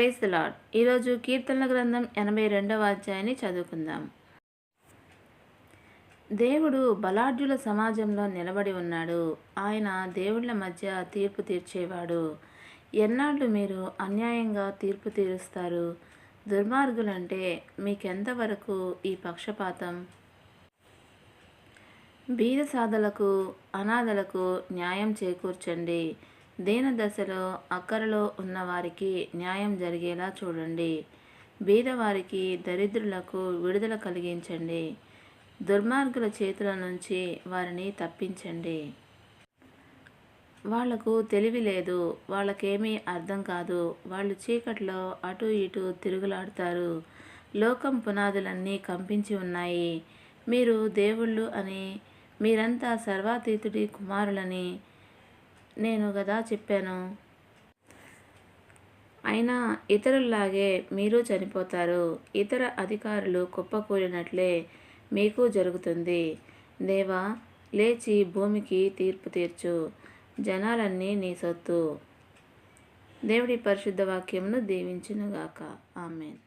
Praise the lord. ఈరోజు కీర్తనల గ్రంథం 82వ అధ్యాయాన్ని చదువుకుందాం. దేవుడు బలాఢ్యుల సమాజంలో నిలబడి ఉన్నాడు. ఆయన దేవుళ్ళ మధ్య తీర్పు తీర్చేవాడు. ఎన్నాళ్ళు మీరు అన్యాయంగా తీర్పు తీరుస్తారు? దుర్మార్గులంటే మీకెంతవరకు ఈ పక్షపాతం? బీద సాధలకు, అనాథలకు న్యాయం చేకూర్చండి. దీనదశలో అక్కరలో ఉన్నవారికి న్యాయం జరిగేలా చూడండి. బీదవారికి, దరిద్రులకు విడుదల కలిగించండి. దుర్మార్గుల చేతుల నుంచి వారిని తప్పించండి. వాళ్లకు తెలివి లేదు, వాళ్ళకేమీ అర్థం కాదు. వాళ్ళు చీకట్లో అటు ఇటు తిరుగులాడుతారు. లోకం పునాదులన్నీ కంపించి ఉన్నాయి. మీరు దేవుళ్ళు అని, మీరంతా సర్వాతీతుడి కుమారులని నేను గదా చెప్పాను. అయినా ఇతరుల్లాగే మీరు చనిపోతారు. ఇతర అధికారులు కుప్పకూలినట్లే మీకు జరుగుతుంది. దేవా, లేచి భూమికి తీర్పు తీర్చు. జనాలన్నీ నీ సొత్తు. దేవుడి పరిశుద్ధ వాక్యమును దీవించునుగాక. ఆమేన్.